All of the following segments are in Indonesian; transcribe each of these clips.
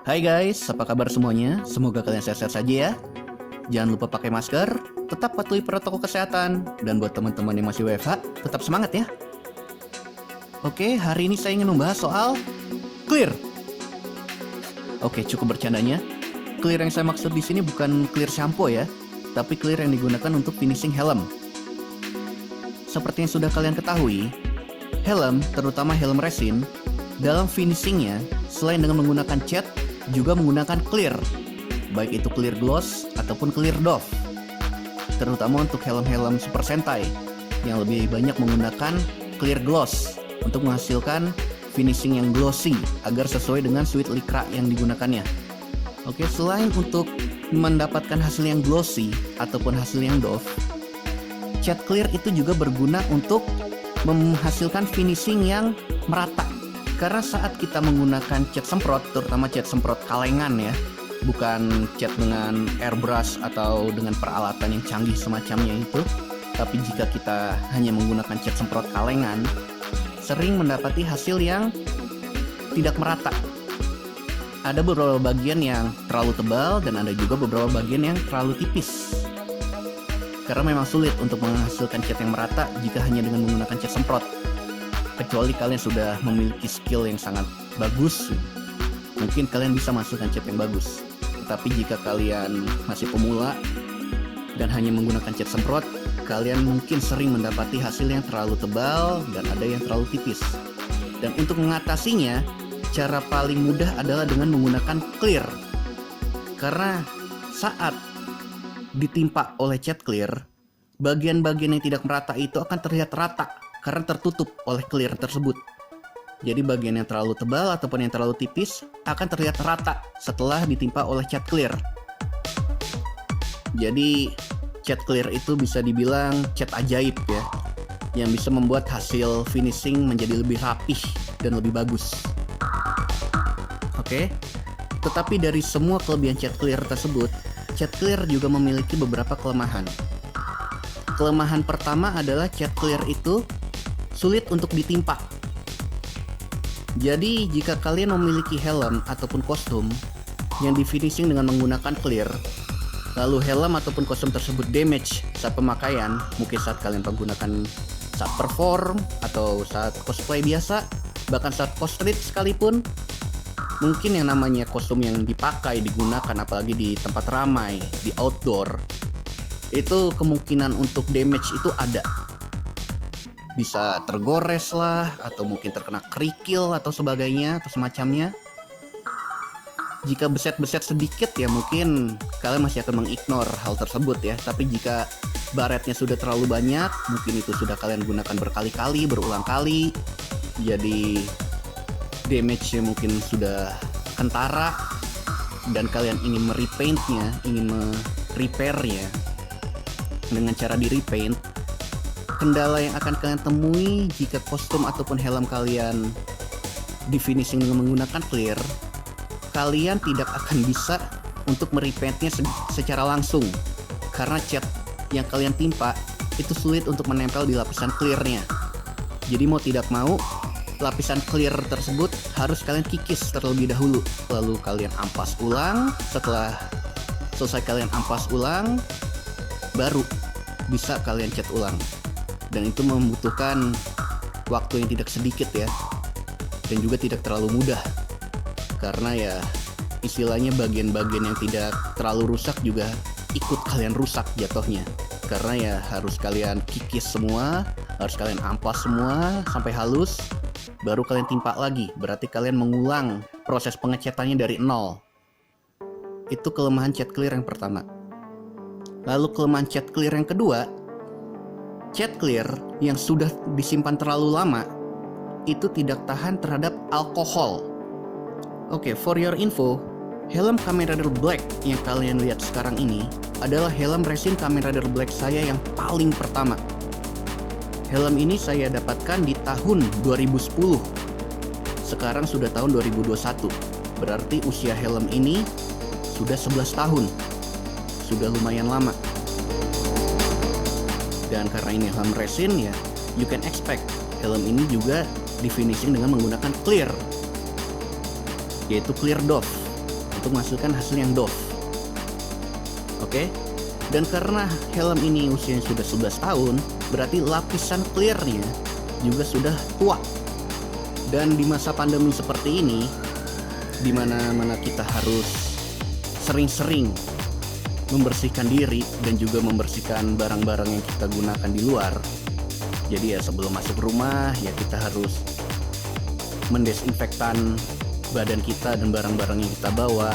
Hai guys, apa kabar semuanya? Semoga kalian sehat-sehat saja ya. Jangan lupa pakai masker, tetap patuhi protokol kesehatan, dan buat teman-teman yang masih WFH, tetap semangat ya. Oke, hari ini saya ingin membahas soal clear. Oke, cukup bercandanya. Clear yang saya maksud di sini bukan clear shampoo ya, tapi clear yang digunakan untuk finishing helm. Seperti yang sudah kalian ketahui, helm, terutama helm resin, dalam finishingnya, selain dengan menggunakan cat, juga menggunakan clear, baik itu clear gloss ataupun clear doff. Terutama untuk helm-helm Super Sentai yang lebih banyak menggunakan clear gloss untuk menghasilkan finishing yang glossy agar sesuai dengan suite lycra yang digunakannya. Oke, selain untuk mendapatkan hasil yang glossy ataupun hasil yang doff, cat clear itu juga berguna untuk menghasilkan finishing yang merata. Karena saat kita menggunakan cat semprot, terutama cat semprot kalengan ya, bukan cat dengan airbrush atau dengan peralatan yang canggih semacamnya itu, tapi jika kita hanya menggunakan cat semprot kalengan, sering mendapati hasil yang tidak merata. Ada beberapa bagian yang terlalu tebal dan ada juga beberapa bagian yang terlalu tipis. Karena memang sulit untuk menghasilkan cat yang merata jika hanya dengan menggunakan cat semprot. Kecuali kalian sudah memiliki skill yang sangat bagus, mungkin kalian bisa masukkan cat yang bagus. Tetapi jika kalian masih pemula dan hanya menggunakan cat semprot, kalian mungkin sering mendapati hasil yang terlalu tebal dan ada yang terlalu tipis. Dan untuk mengatasinya, cara paling mudah adalah dengan menggunakan clear. Karena saat ditimpa oleh cat clear, bagian-bagian yang tidak merata itu akan terlihat rata karena tertutup oleh clear tersebut. Jadi bagian yang terlalu tebal ataupun yang terlalu tipis akan terlihat rata setelah ditimpa oleh cat clear. Jadi cat clear itu bisa dibilang cat ajaib ya, yang bisa membuat hasil finishing menjadi lebih rapih dan lebih bagus. Oke, tetapi dari semua kelebihan cat clear tersebut, cat clear juga memiliki beberapa kelemahan. Kelemahan pertama adalah cat clear itu sulit untuk ditimpa. Jadi jika kalian memiliki helm ataupun kostum yang di finishing dengan menggunakan clear, lalu helm ataupun kostum tersebut damage saat pemakaian, mungkin saat kalian menggunakan saat perform atau saat cosplay biasa, bahkan saat cosplay sekalipun, mungkin yang namanya kostum yang dipakai, digunakan apalagi di tempat ramai, di outdoor, itu kemungkinan untuk damage itu ada. Bisa tergores lah, atau mungkin terkena kerikil atau sebagainya atau semacamnya. Jika beset-beset sedikit ya mungkin kalian masih akan mengignore hal tersebut ya. Tapi jika baretnya sudah terlalu banyak, mungkin itu sudah kalian gunakan berkali-kali, berulang kali, jadi damage-nya mungkin sudah kentara dan kalian ingin merepaintnya, ingin merepairnya dengan cara di repaint. Kendala yang akan kalian temui jika kostum ataupun helm kalian di finishing dengan menggunakan clear, kalian tidak akan bisa untuk merepaintnya secara langsung karena cat yang kalian timpa itu sulit untuk menempel di lapisan clearnya. Jadi mau tidak mau, lapisan clear tersebut harus kalian kikis terlebih dahulu, lalu kalian ampas ulang. Setelah selesai kalian ampas ulang, baru bisa kalian cat ulang. Dan itu membutuhkan waktu yang tidak sedikit ya, dan juga tidak terlalu mudah, karena ya istilahnya bagian-bagian yang tidak terlalu rusak juga ikut kalian rusak jatuhnya, karena ya harus kalian kikis semua, harus kalian ampas semua sampai halus, baru kalian timpa lagi. Berarti kalian mengulang proses pengecatannya dari nol. Itu kelemahan cat clear yang pertama. Lalu kelemahan cat clear yang kedua, cat clear yang sudah disimpan terlalu lama itu tidak tahan terhadap alkohol. Oke, for your info, helm Kamen Rider Black yang kalian lihat sekarang ini adalah helm resin Kamen Rider Black saya yang paling pertama. Helm ini saya dapatkan di tahun 2010. Sekarang sudah tahun 2021. Berarti usia helm ini sudah 11 tahun. Sudah lumayan lama. Dan karena ini helm resin ya, you can expect helm ini juga di finishing dengan menggunakan clear, yaitu clear doff. untuk menghasilkan hasil yang doff. Oke? Dan karena helm ini usianya sudah 11 tahun, berarti lapisan clearnya juga sudah tua. Dan di masa pandemi seperti ini, di mana kita harus sering-sering membersihkan diri dan juga membersihkan barang-barang yang kita gunakan di luar. Jadi ya sebelum masuk rumah ya kita harus mendesinfektan badan kita dan barang-barang yang kita bawa,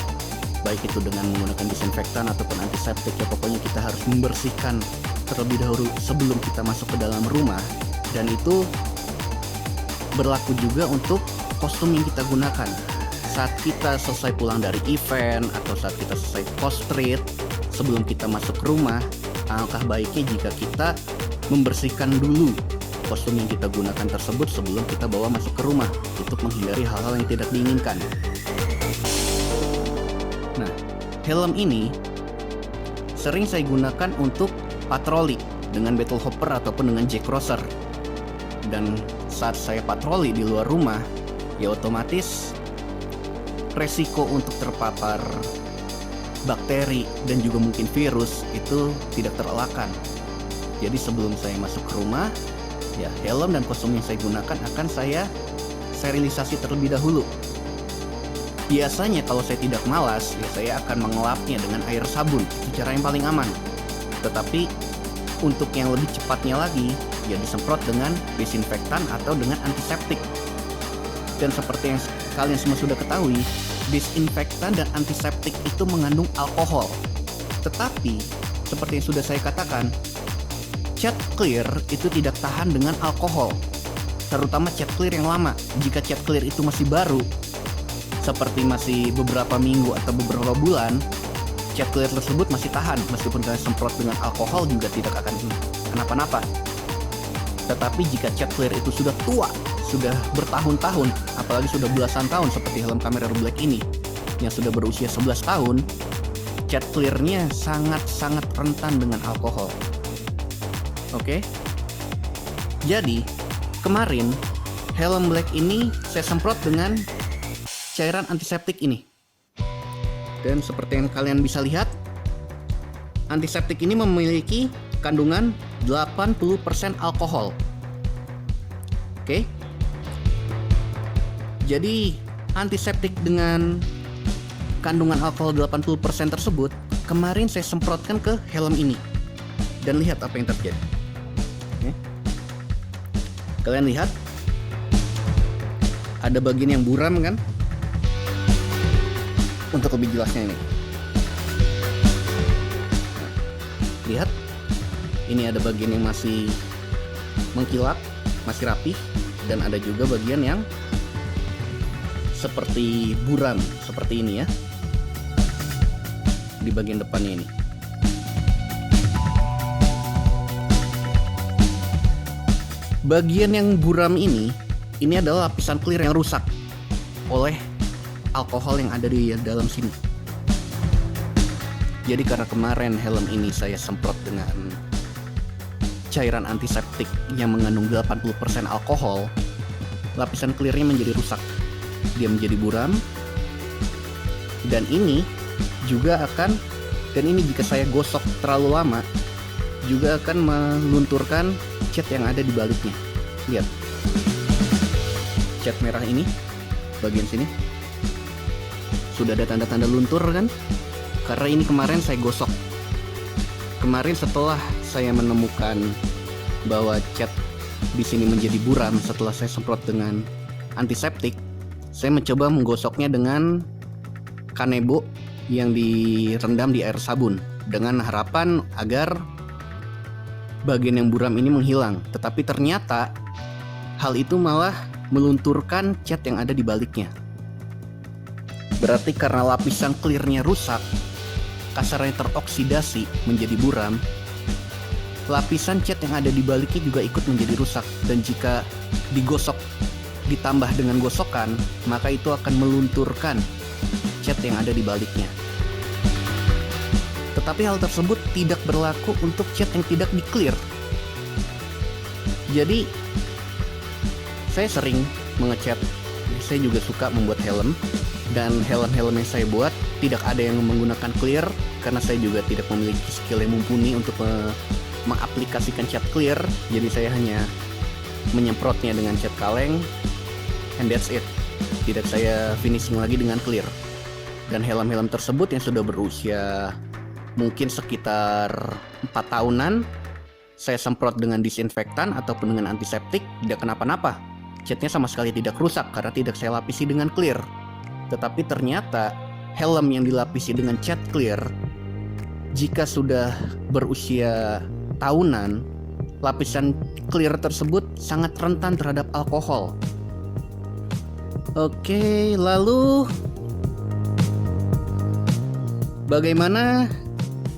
baik itu dengan menggunakan disinfektan ataupun antiseptik. Ya pokoknya kita harus membersihkan terlebih dahulu sebelum kita masuk ke dalam rumah. Dan itu berlaku juga untuk kostum yang kita gunakan. Saat kita selesai pulang dari event atau saat kita selesai post treat, sebelum kita masuk rumah, alangkah baiknya jika kita membersihkan dulu kostum yang kita gunakan tersebut sebelum kita bawa masuk ke rumah, untuk menghindari hal-hal yang tidak diinginkan. Nah, helm ini sering saya gunakan untuk patroli dengan battle hopper ataupun dengan jack crosser. Dan saat saya patroli di luar rumah, ya otomatis resiko untuk terpapar bakteri dan juga mungkin virus itu tidak terelakkan. Jadi sebelum saya masuk ke rumah, ya helm dan kostum yang saya gunakan akan saya sterilisasi terlebih dahulu. Biasanya kalau saya tidak malas, ya saya akan mengelapnya dengan air sabun, itu cara yang paling aman. Tetapi untuk yang lebih cepatnya lagi, ya disemprot dengan disinfektan atau dengan antiseptik. Dan seperti yang kalian semua sudah ketahui, disinfektan dan antiseptik itu mengandung alkohol. Tetapi seperti yang sudah saya katakan, cat clear itu tidak tahan dengan alkohol, terutama cat clear yang lama. Jika cat clear itu masih baru, seperti masih beberapa minggu atau beberapa bulan, cat clear tersebut masih tahan. Meskipun kalian semprot dengan alkohol juga tidak akan kenapa-napa. Tetapi jika cat clear itu sudah tua, sudah bertahun-tahun, apalagi sudah belasan tahun seperti helm Kamen Rider Black ini yang sudah berusia 11 tahun, cat clearnya sangat-sangat rentan dengan alkohol. Oke. Jadi kemarin helm Black ini saya semprot dengan cairan antiseptik ini. Dan seperti yang kalian bisa lihat, antiseptik ini memiliki kandungan 80% alkohol. Oke. Jadi antiseptik dengan kandungan alkohol 80% tersebut kemarin saya semprotkan ke helm ini. Dan lihat apa yang terjadi. Oke. Kalian lihat ada bagian yang buram kan? Untuk lebih jelasnya ini, lihat, ini ada bagian yang masih mengkilap, masih rapi, dan ada juga bagian yang seperti buram, seperti ini ya, di bagian depannya ini. Bagian yang buram ini adalah lapisan clear yang rusak oleh alkohol yang ada di dalam sini. Jadi karena kemarin helm ini saya semprot dengan cairan antiseptik yang mengandung 80% alkohol, lapisan clearnya menjadi rusak. Dia menjadi buram. Dan ini juga akan, dan ini jika saya gosok terlalu lama, juga akan melunturkan cat yang ada di baliknya. Lihat, cat merah ini, bagian sini sudah ada tanda-tanda luntur kan? Karena ini kemarin saya gosok. Kemarin setelah saya menemukan bahwa cat di sini menjadi buram setelah saya semprot dengan antiseptik, saya mencoba menggosoknya dengan kanebo yang direndam di air sabun dengan harapan agar bagian yang buram ini menghilang. Tetapi ternyata hal itu malah melunturkan cat yang ada di baliknya. Berarti karena lapisan clearnya rusak, kasarnya teroksidasi menjadi buram, lapisan cat yang ada di baliknya juga ikut menjadi rusak. Dan jika digosok ditambah dengan gosokan, maka itu akan melunturkan cat yang ada di baliknya. Tetapi hal tersebut tidak berlaku untuk cat yang tidak di clear. Jadi saya sering mengecat, saya juga suka membuat helm Dan helm-helm yang saya buat tidak ada yang menggunakan clear, karena saya juga tidak memiliki skill yang mumpuni untuk mengaplikasikan cat clear. Jadi saya hanya menyemprotnya dengan cat kaleng, and that's it. Tidak saya finishing lagi dengan clear. Dan helm-helm tersebut yang sudah berusia mungkin sekitar 4 tahunan, saya semprot dengan disinfektan ataupun dengan antiseptik, tidak kenapa-napa. Catnya sama sekali tidak rusak karena tidak saya lapisi dengan clear. Tetapi ternyata helm yang dilapisi dengan cat clear, jika sudah berusia tahunan, lapisan clear tersebut sangat rentan terhadap alkohol. Oke, lalu bagaimana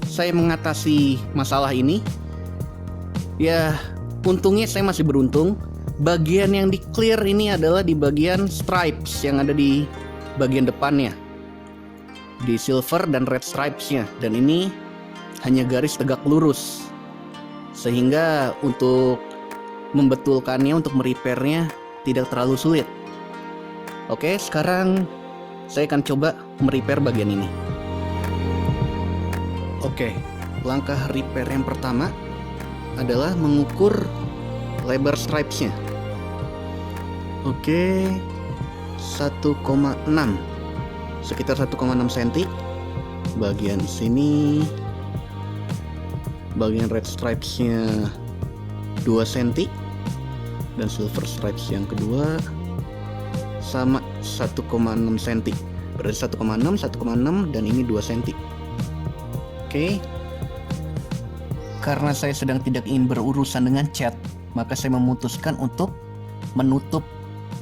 saya mengatasi masalah ini? Ya, untungnya saya masih beruntung. Bagian yang di clear ini adalah di bagian stripes yang ada di bagian depannya, di silver dan red stripes-nya, dan ini hanya garis tegak lurus, sehingga untuk membetulkannya, untuk merepairnya tidak terlalu sulit. Oke, sekarang saya akan coba merepair bagian ini. Oke, langkah repair yang pertama adalah mengukur lebar stripes-nya. Oke, 1,6, sekitar 1,6 cm. Bagian sini, bagian red stripes-nya 2 cm, dan silver stripes yang kedua sama 1,6 cm. Berarti 1,6, 1,6, dan ini 2 cm. Oke. Karena saya sedang tidak ingin berurusan dengan cat, maka saya memutuskan untuk menutup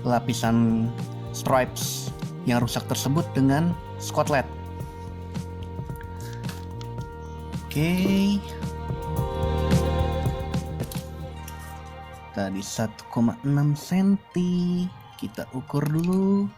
lapisan stripes yang rusak tersebut dengan Scotland. Oke. Tadi 1,6 cm, kita ukur dulu.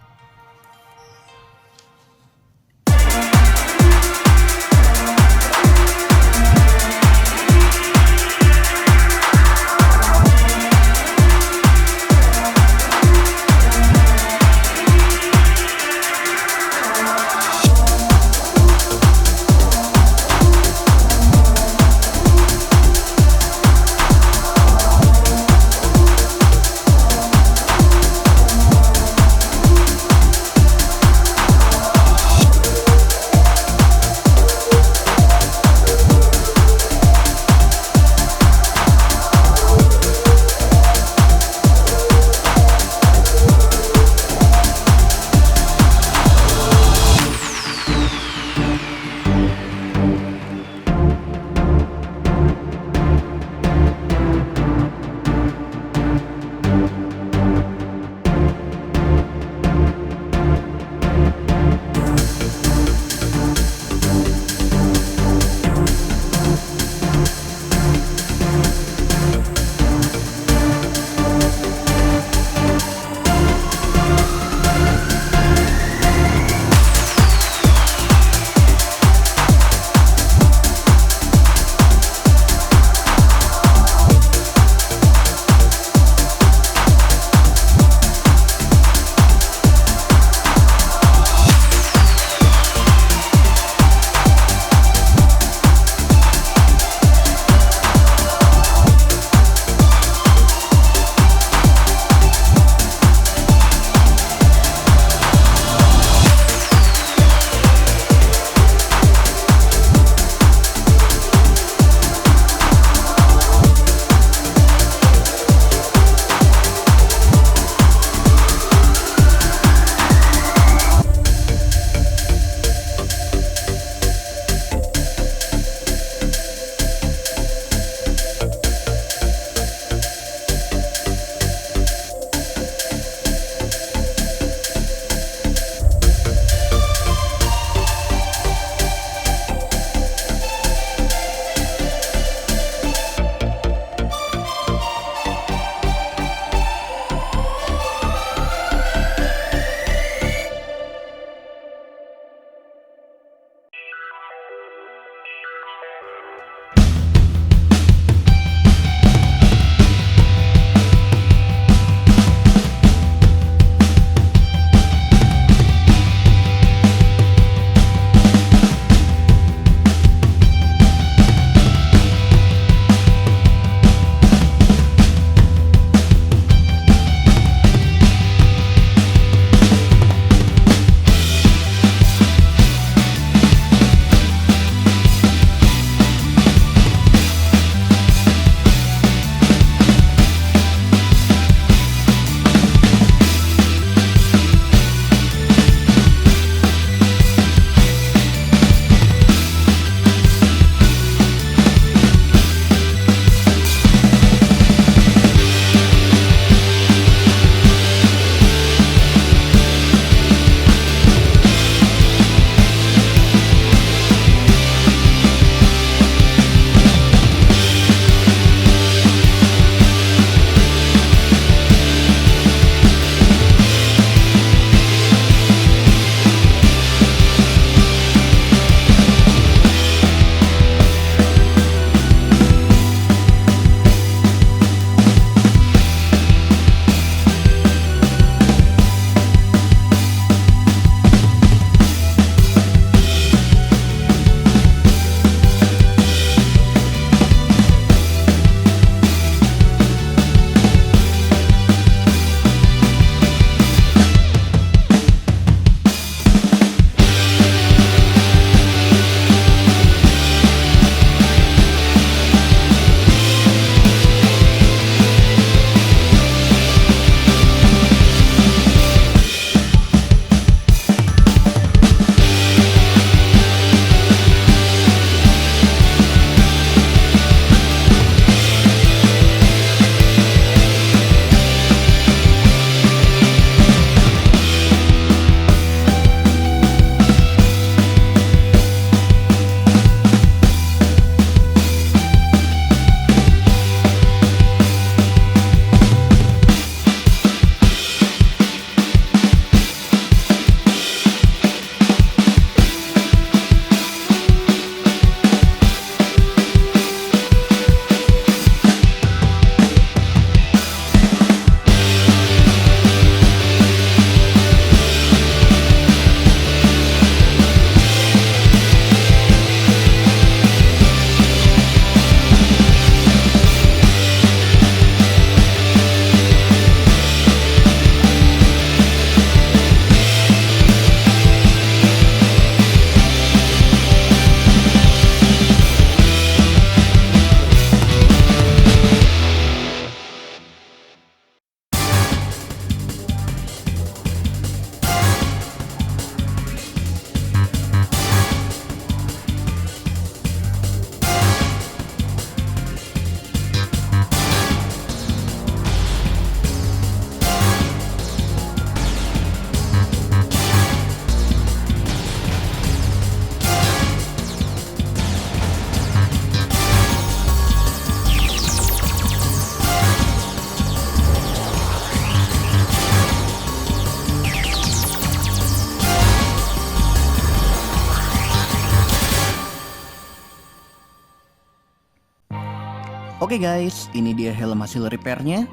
Oke guys, ini dia helm hasil repairnya.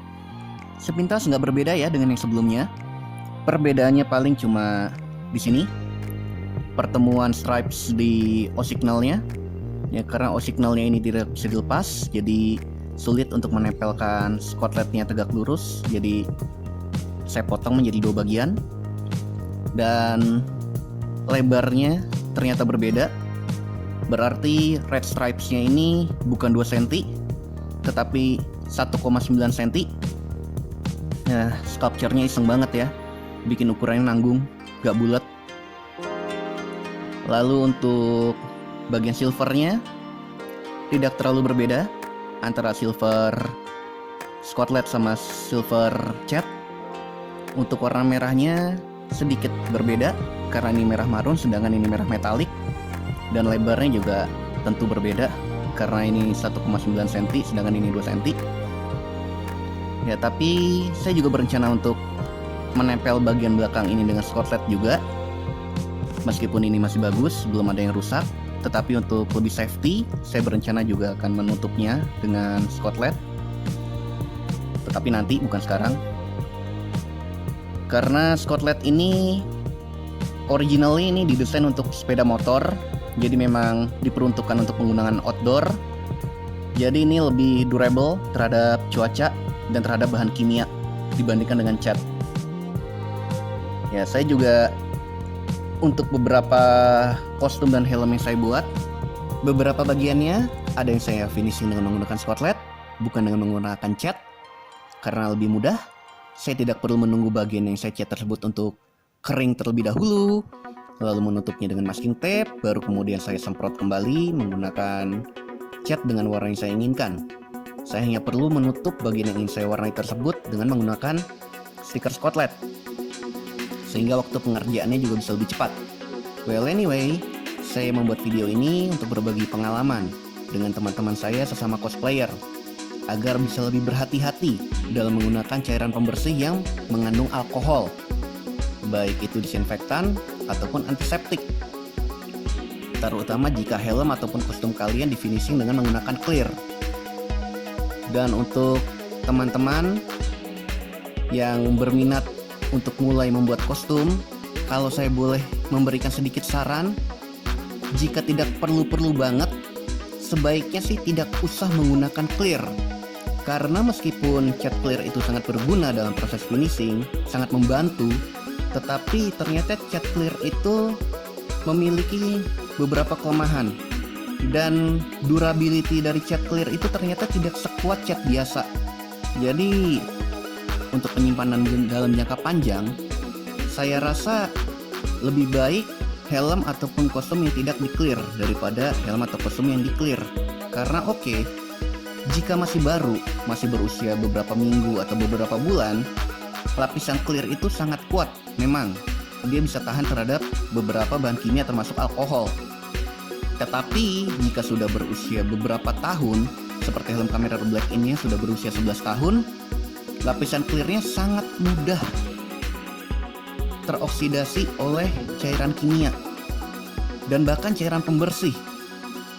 Sepintas nggak berbeda ya dengan yang sebelumnya. Perbedaannya paling cuma di sini. Pertemuan stripes di O-signalnya. Ya, karena O-signalnya ini tidak bisa dilepas, jadi sulit untuk menempelkan skotletnya tegak lurus. Jadi saya potong menjadi 2 bagian. Dan lebarnya ternyata berbeda. Berarti red stripes-nya ini bukan 2 cm, tetapi 1,9 cm. Nah, sculpture-nya iseng banget ya. Bikin ukurannya nanggung, gak bulat. Lalu untuk bagian silvernya tidak terlalu berbeda antara silver Scotlet sama silver cat. Untuk warna merahnya sedikit berbeda karena ini merah marun sedangkan ini merah metalik. Dan lebarnya juga tentu berbeda karena ini 1,9 cm sedangkan ini 2 cm. Ya, tapi saya juga berencana untuk menempel bagian belakang ini dengan Scotlet juga. Meskipun ini masih bagus, belum ada yang rusak, tetapi untuk lebih safety, saya berencana juga akan menutupnya dengan Scotlet. Tetapi nanti, bukan sekarang. Karena Scotlet ini originally ini didesain untuk sepeda motor, jadi memang diperuntukkan untuk penggunaan outdoor. Jadi ini lebih durable terhadap cuaca dan terhadap bahan kimia dibandingkan dengan cat. Ya, saya juga untuk beberapa kostum dan helm yang saya buat, beberapa bagiannya ada yang saya finishing dengan menggunakan Scotlet, bukan dengan menggunakan cat. Karena lebih mudah, saya tidak perlu menunggu bagian yang saya cat tersebut untuk kering terlebih dahulu, lalu menutupnya dengan masking tape, baru kemudian saya semprot kembali menggunakan cat dengan warna yang saya inginkan. Saya hanya perlu menutup bagian yang ingin saya warnai tersebut dengan menggunakan stiker Scotlet, sehingga waktu pengerjaannya juga bisa lebih cepat. Well anyway, saya membuat video ini untuk berbagi pengalaman dengan teman-teman saya sesama cosplayer, agar bisa lebih berhati-hati dalam menggunakan cairan pembersih yang mengandung alkohol, baik itu disinfektan ataupun antiseptik. Terutama jika helm ataupun kostum kalian di finishing dengan menggunakan clear. Dan untuk teman-teman yang berminat untuk mulai membuat kostum, kalau saya boleh memberikan sedikit saran, jika tidak perlu-perlu banget, sebaiknya sih tidak usah menggunakan clear. Karena meskipun cat clear itu sangat berguna dalam proses finishing, sangat membantu, tetapi ternyata cat clear itu memiliki beberapa kelemahan. Dan durability dari cat clear itu ternyata tidak sekuat cat biasa. Jadi untuk penyimpanan dalam jangka panjang, saya rasa lebih baik helm ataupun kostum yang tidak di clear daripada helm atau kostum yang di clear. Karena oke, jika masih baru, masih berusia beberapa minggu atau beberapa bulan, lapisan clear itu sangat kuat. Memang dia bisa tahan terhadap beberapa bahan kimia termasuk alkohol. Tetapi jika sudah berusia beberapa tahun, seperti helm kamera black ini yang sudah berusia 11 tahun, lapisan clearnya sangat mudah teroksidasi oleh cairan kimia dan bahkan cairan pembersih.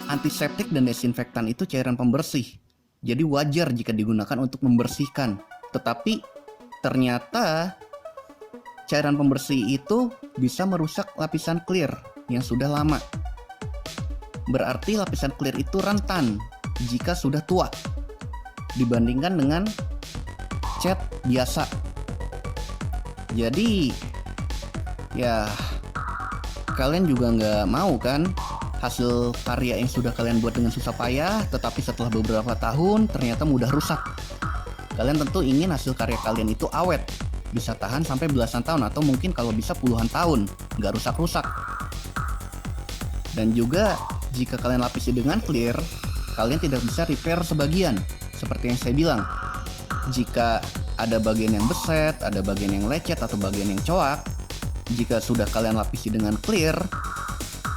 Antiseptik dan desinfektan itu cairan pembersih, jadi wajar jika digunakan untuk membersihkan. Tetapi ternyata cairan pembersih itu bisa merusak lapisan clear yang sudah lama. Berarti lapisan clear itu rentan jika sudah tua dibandingkan dengan cat biasa. Jadi ya kalian juga nggak mau kan hasil karya yang sudah kalian buat dengan susah payah, tetapi setelah beberapa tahun ternyata mudah rusak. Kalian tentu ingin hasil karya kalian itu awet, bisa tahan sampai belasan tahun atau mungkin kalau bisa puluhan tahun, nggak rusak-rusak. Dan juga jika kalian lapisi dengan clear, kalian tidak bisa repair sebagian. Seperti yang saya bilang, jika ada bagian yang beset, ada bagian yang lecet atau bagian yang coak, jika sudah kalian lapisi dengan clear,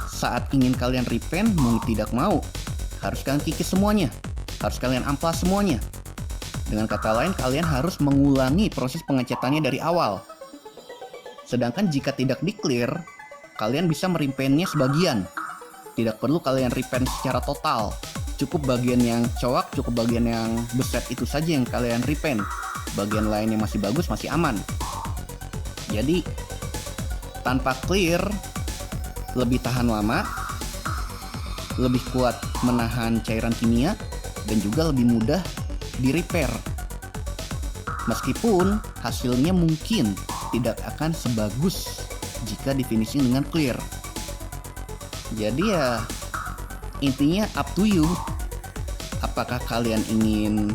saat ingin kalian repaint mau tidak mau, harus kalian kikis semuanya, harus kalian amplas semuanya. Dengan kata lain, kalian harus mengulangi proses pengecatannya dari awal. Sedangkan jika tidak di clear, kalian bisa merepaintnya sebagian. Tidak perlu kalian repaint secara total. Cukup bagian yang coak, cukup bagian yang beset itu saja yang kalian repaint. Bagian lain yang masih bagus, masih aman. Jadi tanpa clear lebih tahan lama, lebih kuat menahan cairan kimia, dan juga lebih mudah di repair. Meskipun hasilnya mungkin tidak akan sebagus jika di finishing dengan clear. Jadi ya intinya up to you. Apakah kalian ingin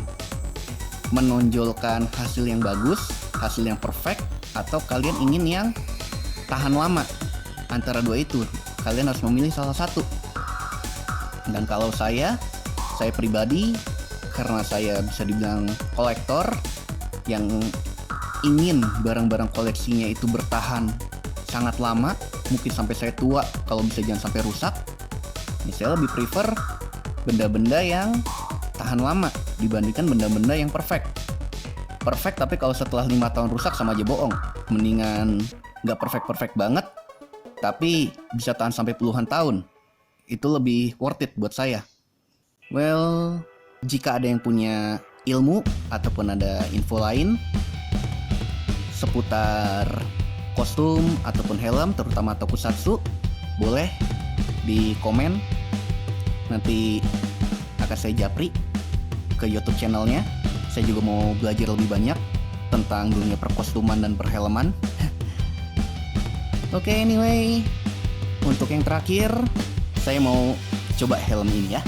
menonjolkan hasil yang bagus, hasil yang perfect, atau kalian ingin yang tahan lama? Antara dua itu, kalian harus memilih salah satu. Dan kalau saya pribadi, karena saya bisa dibilang kolektor yang ingin barang-barang koleksinya itu bertahan sangat lama, mungkin sampai saya tua, kalau bisa jangan sampai rusak. Saya lebih prefer benda-benda yang tahan lama dibandingkan benda-benda yang perfect. Perfect tapi kalau setelah 5 tahun rusak sama aja bohong. Mendingan nggak perfect banget, tapi bisa tahan sampai puluhan tahun. Itu lebih worth it buat saya. Well, jika ada yang punya ilmu ataupun ada info lain seputar kostum ataupun helm, terutama tokusatsu, boleh di komen. Nanti akan saya japri ke YouTube channelnya. Saya juga mau belajar lebih banyak tentang dunia perkostuman dan perhelman. Oke, anyway, untuk yang terakhir saya mau coba helm ini ya.